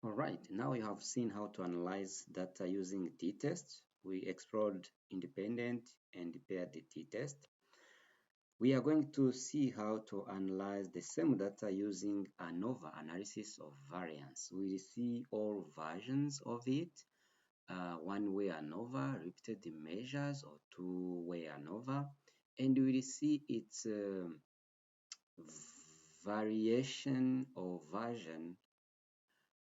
All right, now you have seen how to analyze data using t-test. We explored independent and paired t-test. We are going to see how to analyze the same data using ANOVA, analysis of variance. We will see all versions of it, one-way ANOVA, repeated measures, or two-way ANOVA, and we will see its variation or version,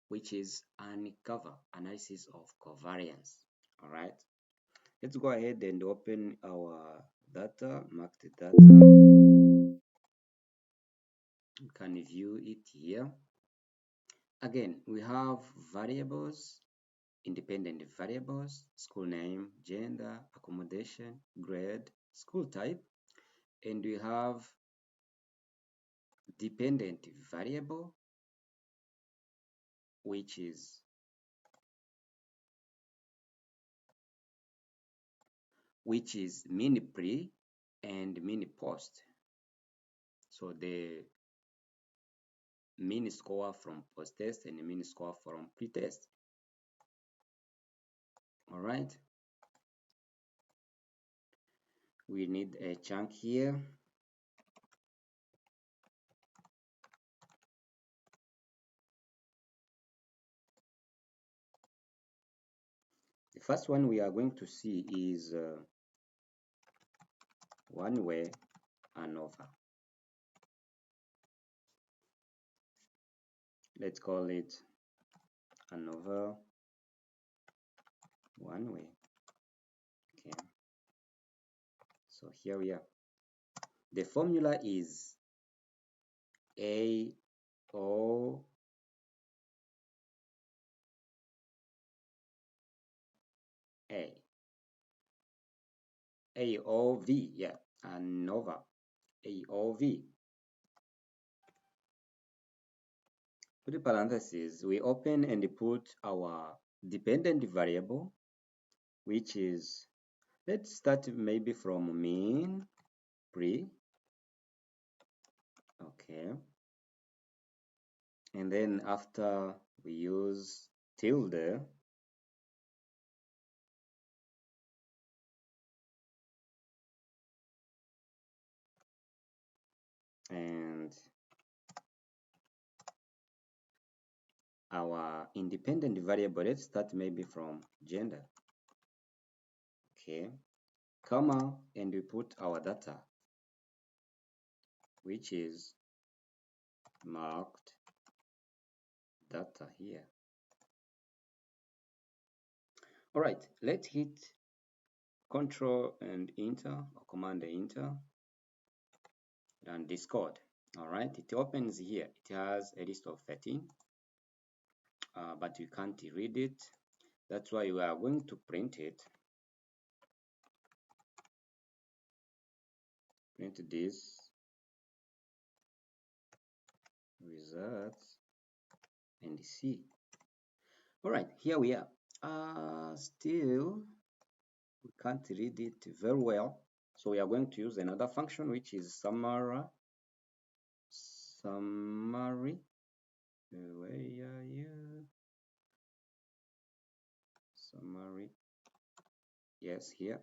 which is ANCOVA, analysis of covariance. All right, let's go ahead and open our data, marked data. You can view it here. Again, we have variables, independent variables, school name, gender, accommodation, grade, school type, and we have dependent variable, which is mini pre and mini post. So the mini score from post test and the mini score from pre-test. All right. We need a chunk here. The first one we are going to see is one-way ANOVA. Let's call it ANOVA one-way. Okay. So here we are. The formula is AO AOV, yeah, ANOVA, AOV. Put the parentheses, we open and put our dependent variable, which is, let's start maybe from mean pre. Okay. And then after we use tilde, and our independent variable, let's start maybe from gender. Okay, comma, and we put our data, which is marked data here. All right, let's hit Control and Enter, or Command and Enter, and Discord. All right, it opens here. It has a list of 13, but you can't read it. That's why we are going to print it. Print this results and see. All right, here we are. Still, we can't read it very well. So we are going to use another function, which is summary. Where are you? Summary. Yes, here.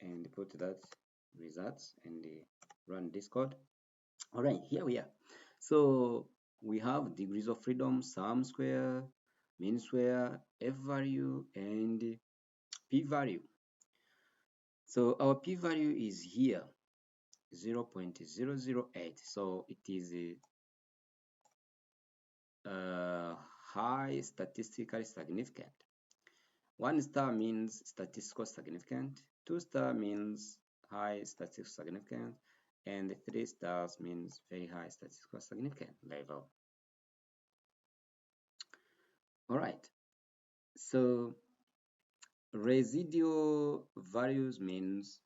And put that results and run this code. All right, here we are. So we have degrees of freedom, sum square, mean square, f value, and p value. So our p value is here, 0.008. So it is high statistically significant. 1 star means statistical significant, 2 star means high statistical significant, and 3 stars means very high statistical significant level. All right, so residual values means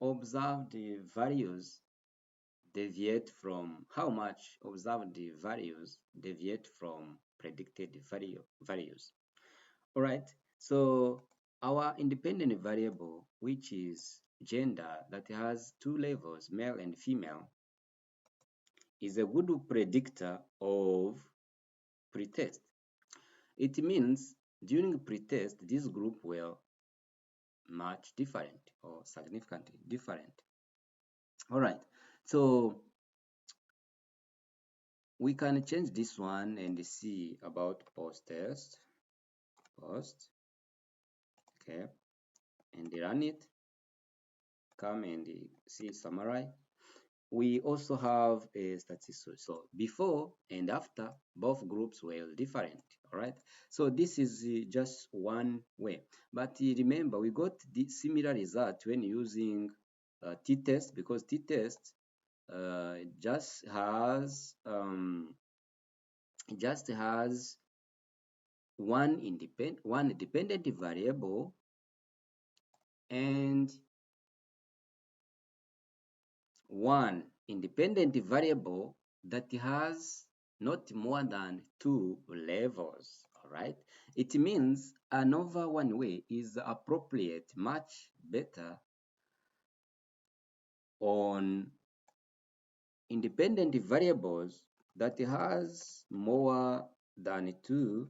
observed values deviate from how much observed values deviate from predicted values. All right, so our independent variable, which is gender, that has two levels, male and female, is a good predictor of pretest. It means during pretest, this group will much different or significantly different. All right, so we can change this one and see about post test, post, okay, and run it, come and see summary. We also have a statistic. So before and after, both groups were different. All right. So this is just one way. But remember, we got the similar result when using t-test, because t-test just has one dependent variable and one independent variable that has not more than two levels. All right, it means ANOVA one way is appropriate, much better on independent variables that has more than two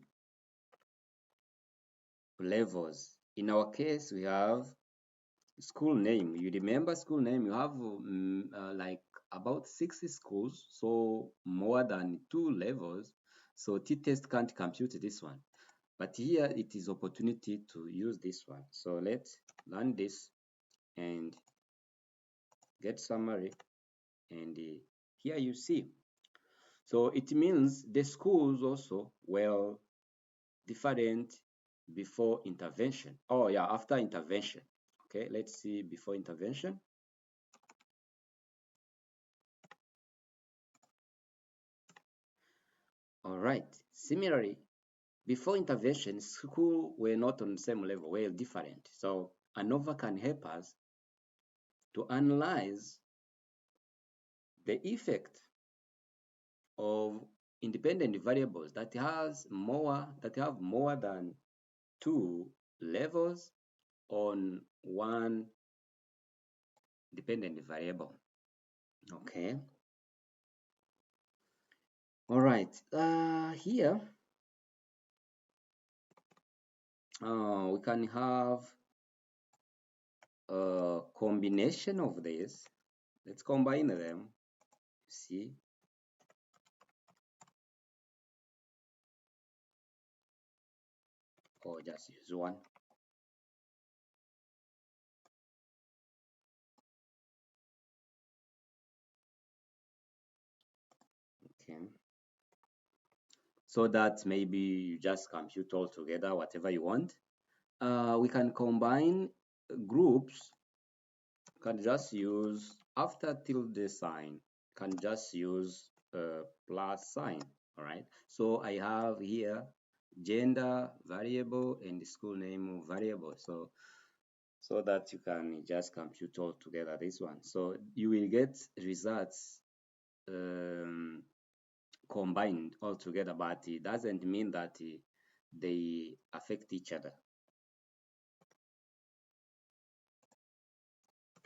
levels. In our case, we have school name. You remember school name? You have like about 60 schools, so more than two levels. So t-test can't compute this one. But here it is opportunity to use this one. So let's run this and get summary. And here you see. So it means the schools also were different before intervention. Oh yeah, after intervention. Okay, let's see before intervention. All right. Similarly, before intervention, schools were not on the same level, were different. So ANOVA can help us to analyze the effect of independent variables that have more than two levels on one dependent variable. Okay. All right. Here we can have a combination of this. Let's combine them. See. Or just use one. Okay. So that maybe you just compute all together whatever you want. We can combine groups, can just use after tilde sign, can just use plus sign. All right. So I have here gender variable and school name variable. So that you can just compute all together this one. So you will get results combined all together, but it doesn't mean that they affect each other.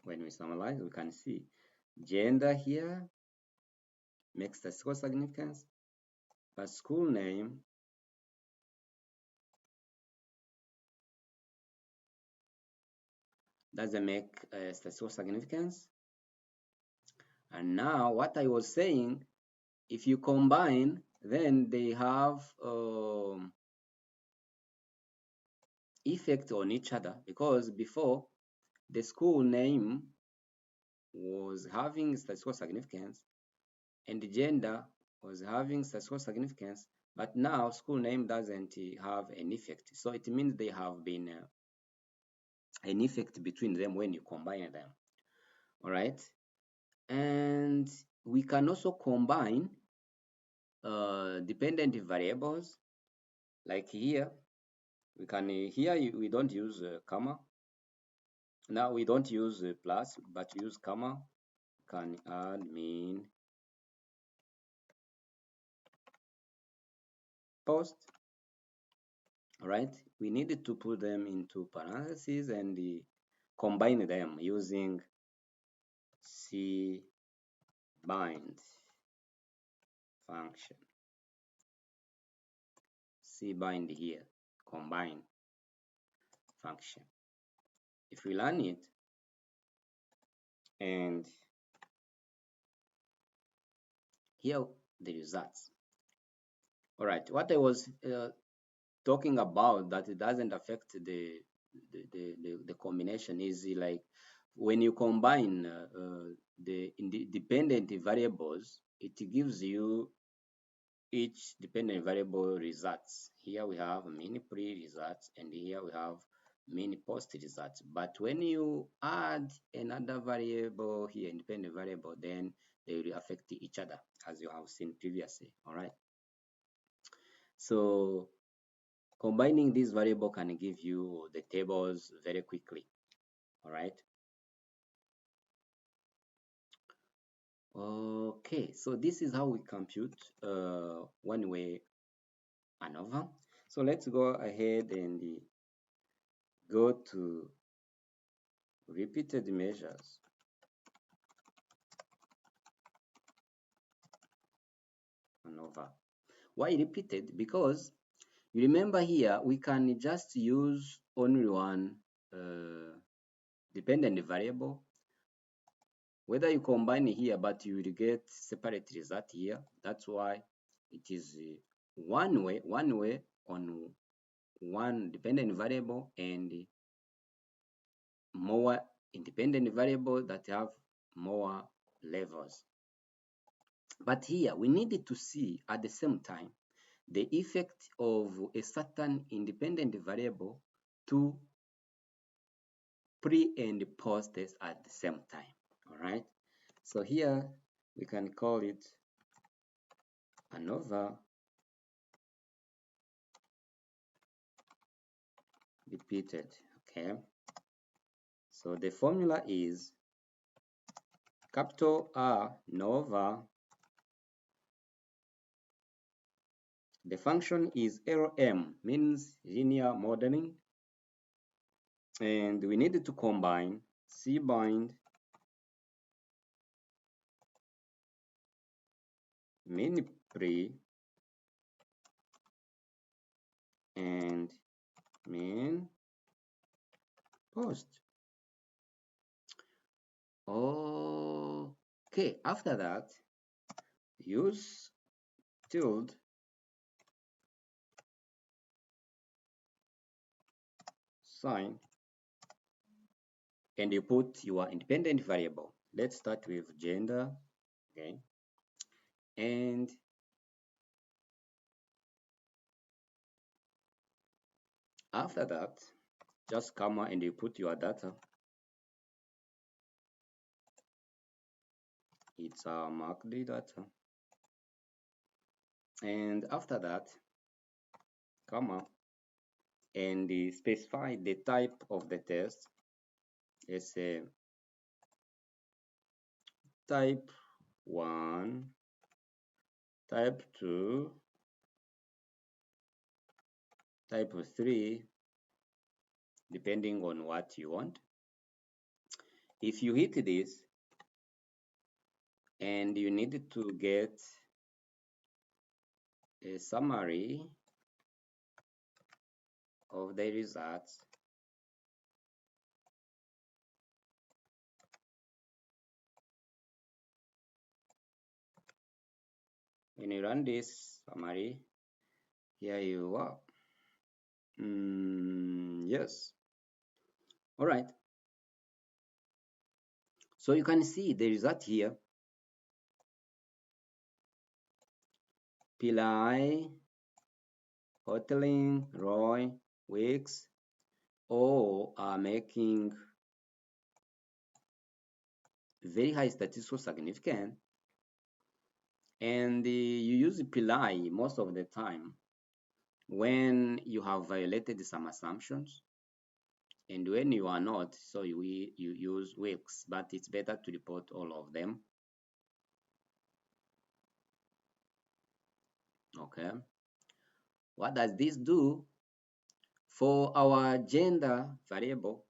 When we summarize, we can see gender here makes statistical significance, but school name doesn't make statistical significance. And now what I was saying, if you combine, then they have effect on each other, because before the school name was having statistical significance and the gender was having statistical significance, but now school name doesn't have an effect. So it means they have been an effect between them when you combine them. All right. And we can also combine dependent variables, like here. We can here we don't use comma. Now we don't use plus, but use comma. Can add mean post. All right, we needed to put them into parentheses and combine them using cbind. function. See bind here, combine function. If we run it and here the results. All right, what I was talking about that it doesn't affect the combination is like when you combine the dependent variables, it gives you each dependent variable results. Here we have mini pre results and here we have mini post results. But when you add another variable here, independent variable, then they will affect each other as you have seen previously. All right. So combining this variable can give you the tables very quickly. All right. Okay, so this is how we compute one-way ANOVA. So let's go ahead and go to repeated measures. ANOVA. Why repeated? Because you remember here we can just use only one dependent variable. Whether you combine here, but you will get separate result here. That's why it is one way on one dependent variable and more independent variable that have more levels. But here we needed to see at the same time the effect of a certain independent variable to pre and post test at the same time. All right. So here we can call it ANOVA repeated. Okay. So the formula is capital R ANOVA. The function is LM, means linear modeling, and we needed to combine C bind mini pre and min post. Okay, after that, use tilde sign and you put your independent variable. Let's start with gender, okay, and after that, just comma and you put your data. It's a marked data. And after that, comma, and specify the type of the test. Let's say type 1, type 2, type 3, depending on what you want. If you hit this and you need to get a summary of the results, when you run this summary, here you are. Yes. All right. So you can see the result here. Pillai, Hoteling, Roy, Wicks, all are making very high statistical significance, and you use Pillai most of the time when you have violated some assumptions, and when you are not, so you use Wicks, but it's better to report all of them. Okay, what does this do for our gender variable?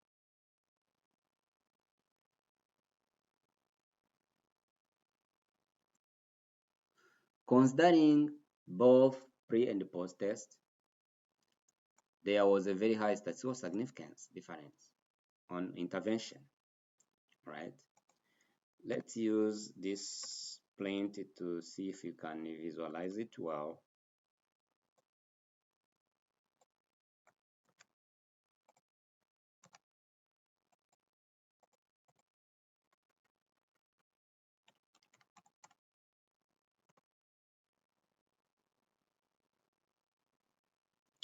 considering both pre and post test, there was a very high statistical significance difference on intervention, right? Let's use this plane to see if you can visualize it well.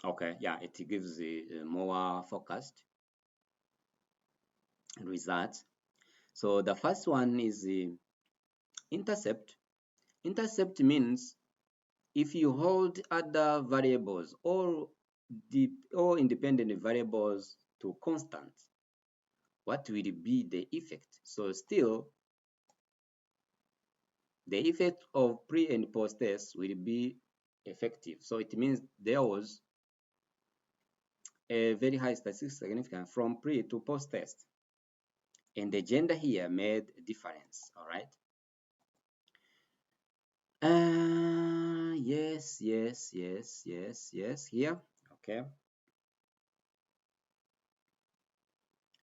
Okay, yeah, it gives a more focused results. So the first one is the intercept. Intercept means if you hold other variables or independent variables to constant, what will be the effect? So still, the effect of pre and post test will be effective. So it means there was a very high statistical significance from pre to post test. And the gender here made a difference, all right? Yes, here, okay.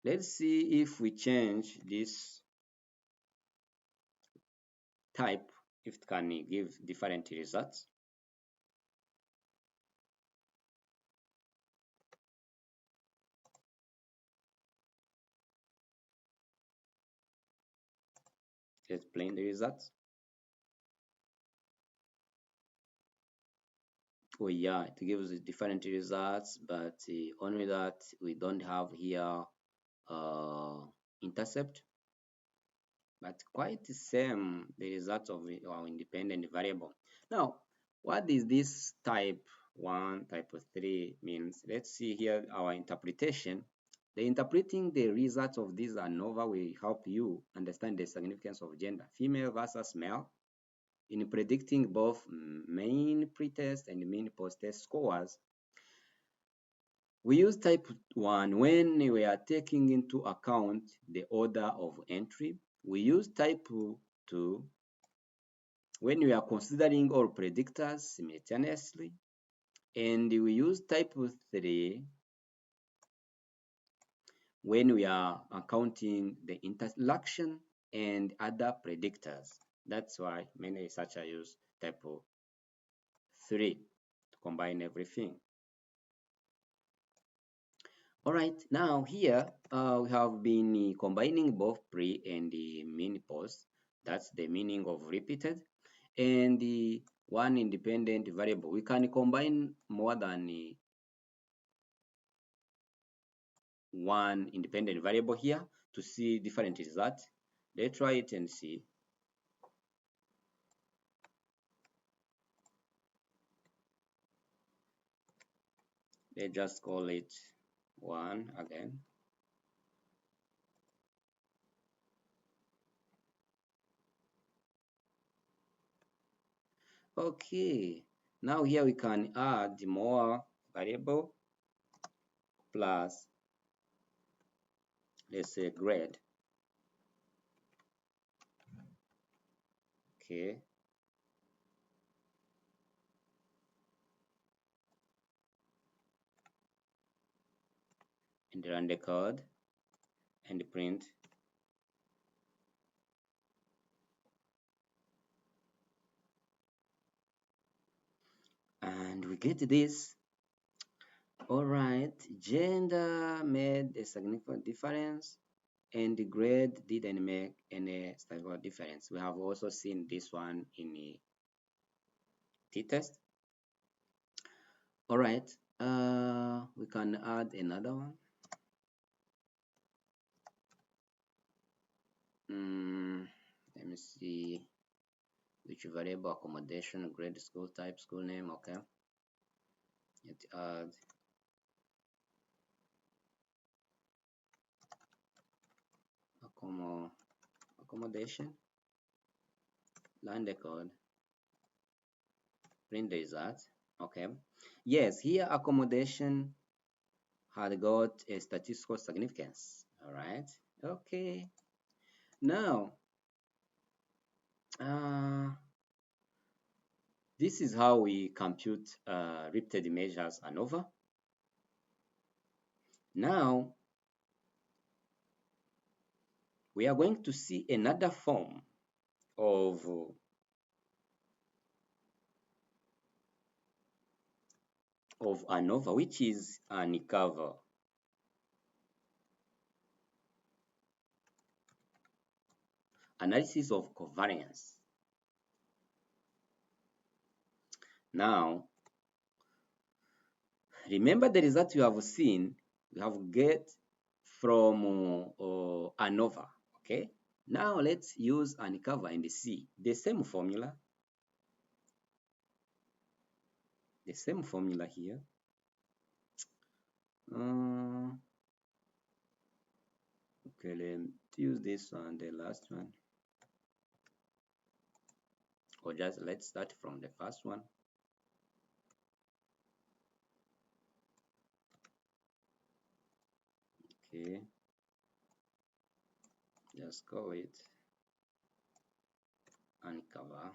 Let's see if we change this type, if it can give different results. Let's play the results. Oh yeah, it gives different results, but only that we don't have here intercept, but quite the same the results of our independent variable. Now, what is this type 1, type 3 means? Let's see here our interpretation. The interpreting the results of this ANOVA will help you understand the significance of gender, female versus male, in predicting both main pretest and main post-test scores. We use type 1 when we are taking into account the order of entry. We use type 2 when we are considering all predictors simultaneously. And we use type 3 when we are accounting the interaction and other predictors. That's why many researchers use type 3 to combine everything. All right, now here we have been combining both pre and the mean post. That's the meaning of repeated. And the one independent variable. We can combine more than one independent variable here to see different results. Let's try it and see. Let's just call it 1 again. Okay, now here we can add more variable plus, let's say, grade. Okay. And run the code and print. And we get this. All right, gender made a significant difference and the grade didn't make any statistical difference. We have also seen this one in the t-test. All right, we can add another one. Let me see which variable: accommodation, grade, school type, school name. Okay, let's add accommodation, learn the code, print the results. Okay, yes, here accommodation had got a statistical significance. All right, okay. Now This is how we compute repeated measures ANOVA. Now, we are going to see another form of ANOVA, which is ANCOVA. Analysis of covariance. Now, remember the result you have seen, we have get from ANOVA, okay? Now let's use ANCOVA and see the same formula. The same formula here. Okay, let's use this one, the last one. Or just let's start from the first one. Okay. Just call it ANCOVA.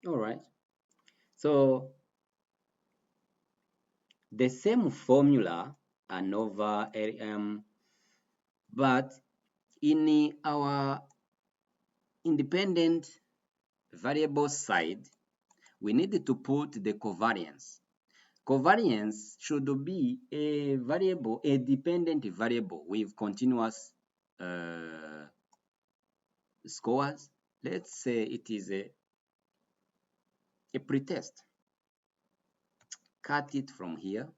All right. So the same formula, ANOVA, but in our independent variable side, we need to put the covariance. Covariance should be a variable, a dependent variable with continuous scores. Let's say it is a pretest. Cut it from here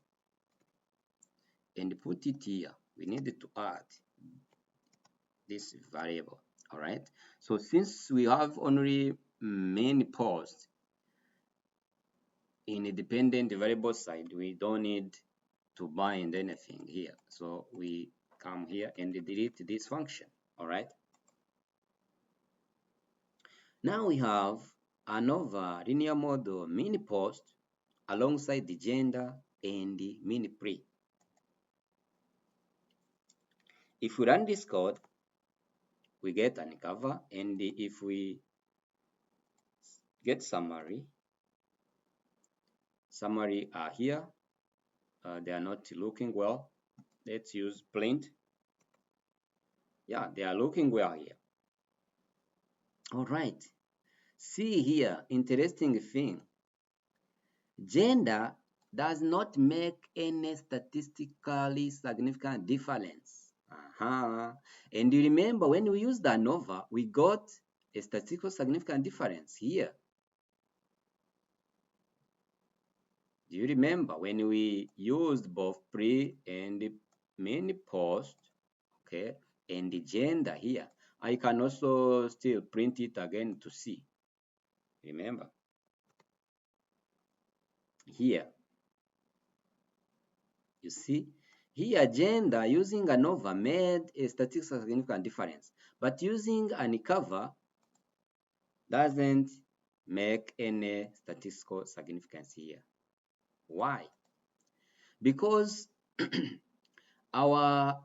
and put it here. We need to add this variable. All right. So since we have only main post in a dependent variable side, we don't need to bind anything here. So we come here and delete this function. All right. Now we have ANOVA linear model mini post alongside the gender and the mini pre. If we run this code, we get ANCOVA, and if we get summary are here. They are not looking well. Let's use print. Yeah, they are looking well here. All right. See here, interesting thing. Gender does not make any statistically significant difference. And you remember when we used the ANOVA, we got a statistical significant difference here. Do you remember when we used both pre and main post, okay, and the gender here? I can also still print it again to see. Remember? Here, you see? Here, gender using ANOVA made a statistically significant difference, but using ANCOVA doesn't make any statistical significance here. Why? Because our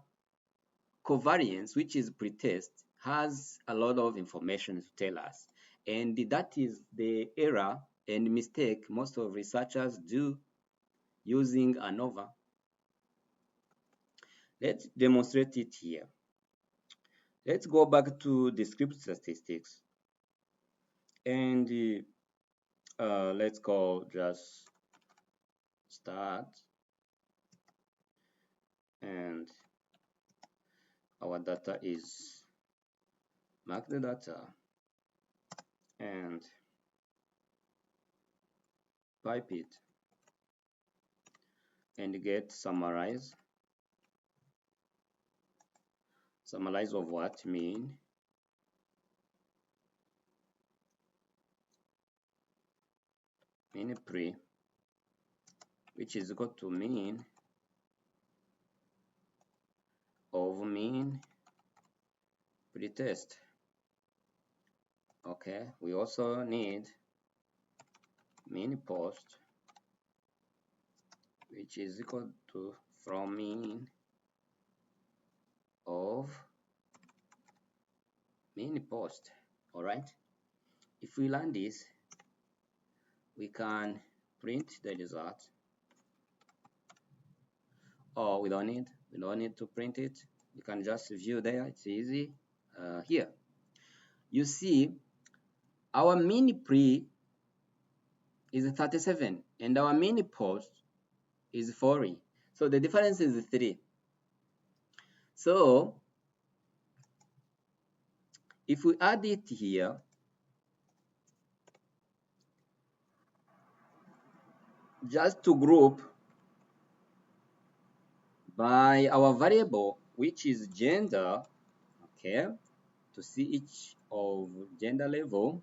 covariance, which is pretest, has a lot of information to tell us, and that is the error and mistake most of researchers do using ANOVA. Let's demonstrate it here. Let's go back to descriptive statistics, and let's go just start, and our data is mark the data and pipe it and get summarize. Summarize of what? Mean, pre, which is equal to mean of mean pretest. Okay, we also need mean post, which is equal to from mean of mean post. All right, if we run this, we can print the result. Or we don't need to print it. You can just view there. It's easy. Here you see our mini pre is 37 and our mini post is 40. So the difference is 3. So if we add it here, just to group by our variable, which is gender, okay, to see each of gender level,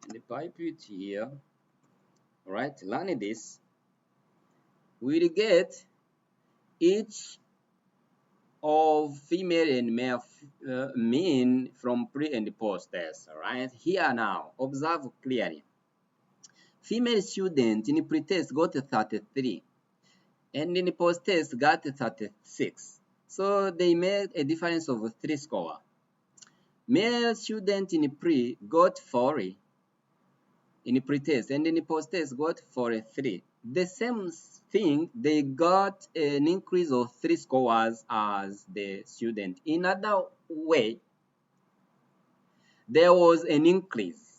and if I put here, all right, learn this, we'll get each of female and male mean from pre and post test. All right, here now observe clearly. Female student in pre-test got 33 and in post-test got 36. So they made a difference of 3 score. Male student in pre got 40 in pre-test and in post-test got 43. The same thing, they got an increase of 3 scores as the student. In other way, there was an increase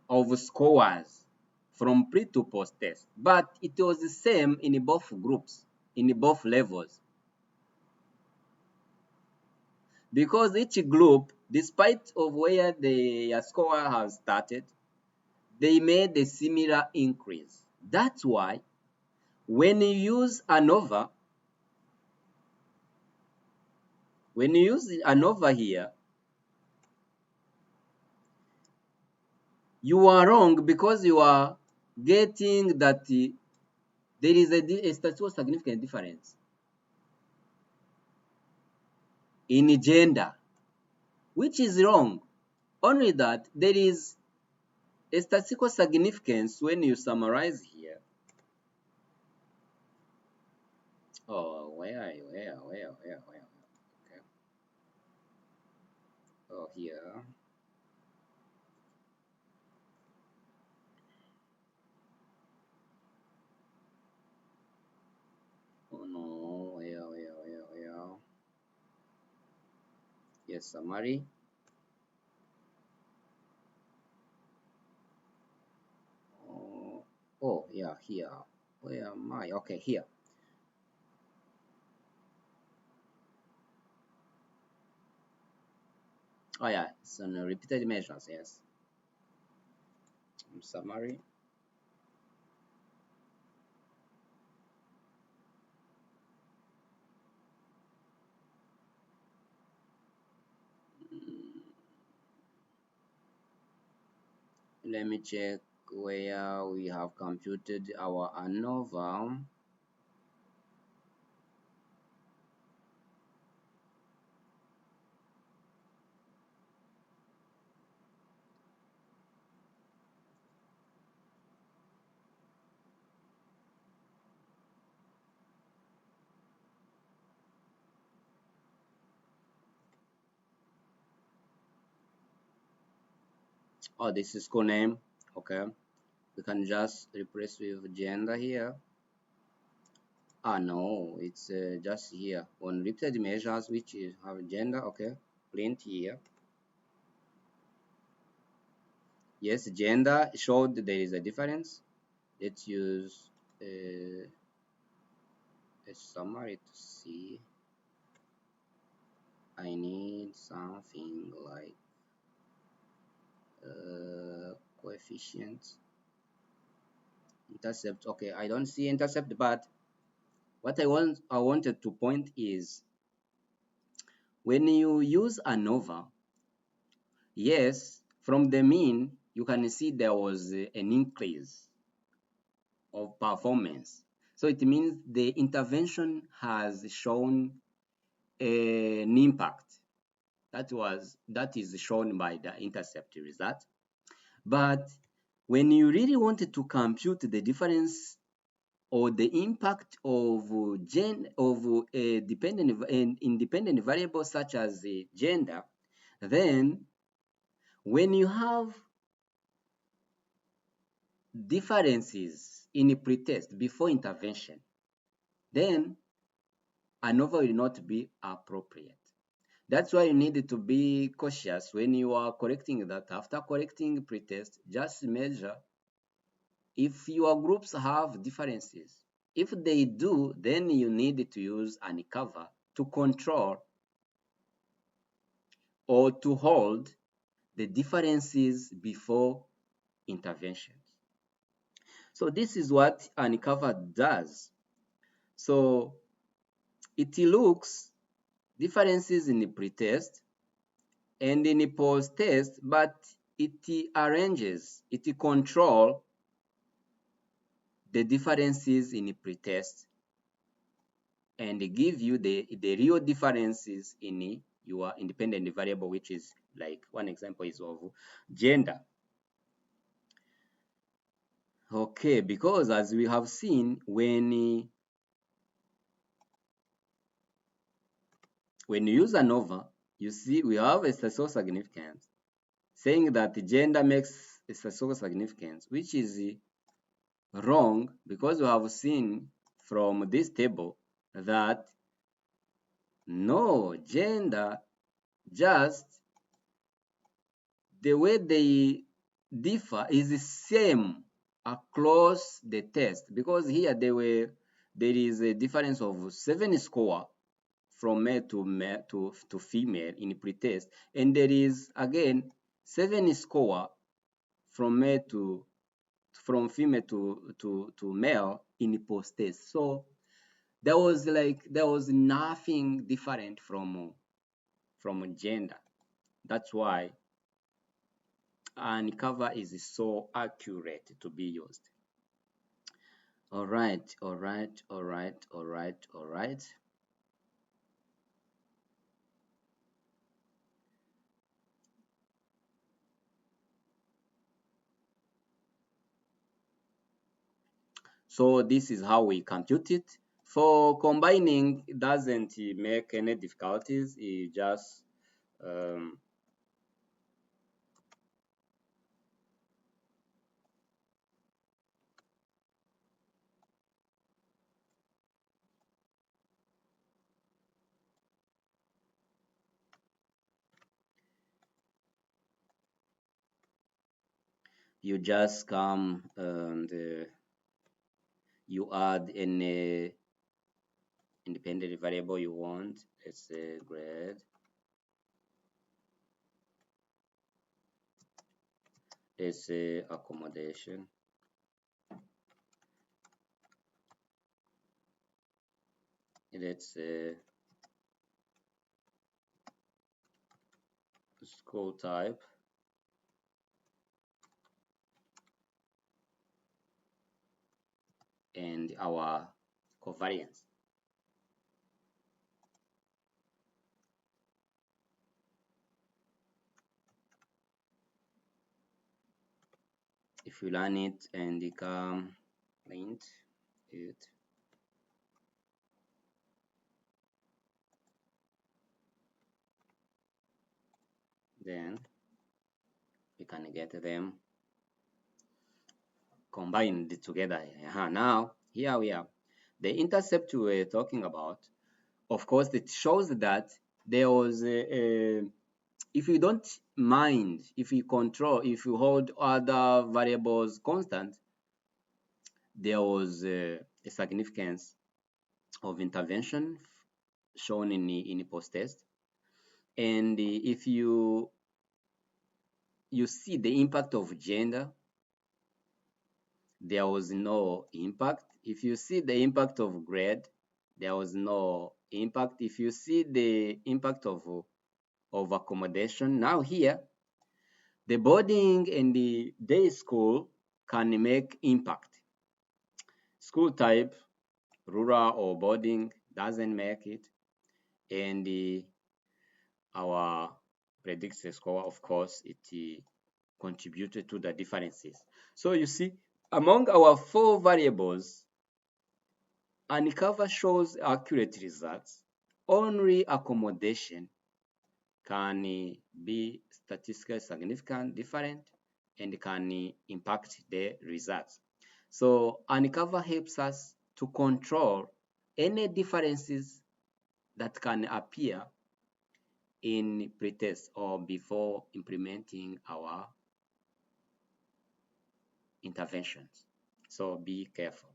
of scores from pre to post test, but it was the same in both groups, in both levels. Because each group, despite of where the score has started, they made a similar increase. That's why when you use ANOVA, here, you are wrong because you are getting that there is a statistical significant difference in gender, which is wrong. Only that there is a statistical significance when you summarize here. Oh, where are you? Where? Okay. Oh, here. Oh no, where? Yes, summary. Oh, yeah, here. Where am I? Okay, here. Oh yeah, it's on repeated measures, yes. Summary. Let me check where we have computed our ANOVA. Oh, this is school name. Okay, we can just replace with gender here. Ah no, it's just here on repeated measures which is have gender. Okay, print here. Yes, gender showed there is a difference. Let's use a summary to see. I need something like coefficient intercept. Okay, I don't see intercept, but what I wanted to point is when you use ANOVA, yes, from the mean you can see there was an increase of performance. So it means the intervention has shown an impact. That is shown by the intercept result. But when you really wanted to compute the difference or the impact of a dependent and independent variable such as gender, then when you have differences in a pretest before intervention, then ANOVA will not be appropriate. That's why you need to be cautious when you are correcting that. After correcting pretest, just measure if your groups have differences. If they do, then you need to use ANCOVA to control or to hold the differences before interventions. So this is what ANCOVA does. So it looks differences in the pretest and in the post-test, but it arranges, it controls the differences in the pretest and give you the real differences in your independent variable, which is like one example is of gender. Okay, because as we have seen, when you use ANOVA, you see we have a statistical significance saying that the gender makes a statistical significance, which is wrong because we have seen from this table that no, gender, just the way they differ is the same across the test, because here there is a difference of 7 score from male to female in pretest, and there is again 7 score from female to male in post-test. So there was nothing different from gender. That's why ANCOVA is so accurate to be used. All right. So this is how we compute it. For combining, it doesn't make any difficulties. It just you just come and you add any independent variable you want. Let's say grade. Let's say accommodation. Let's say school type. And our covariance. If you run it and become print it, then we can get them combined together. Now here we are. The intercept we were talking about, of course, it shows that there was if you don't mind, if you hold other variables constant, there was a significance of intervention shown in the post-test. And if you see the impact of gender, there was no impact. If you see the impact of grade, there was no impact. If you see the impact of accommodation, now here, the boarding and the day school can make impact. School type rural or boarding doesn't make it, and our predicted score, of course, it contributed to the differences. So you see, among our 4 variables, ANCOVA shows accurate results. Only accommodation can be statistically significant different and can impact the results. So ANCOVA helps us to control any differences that can appear in pretest or before implementing our interventions. So be careful.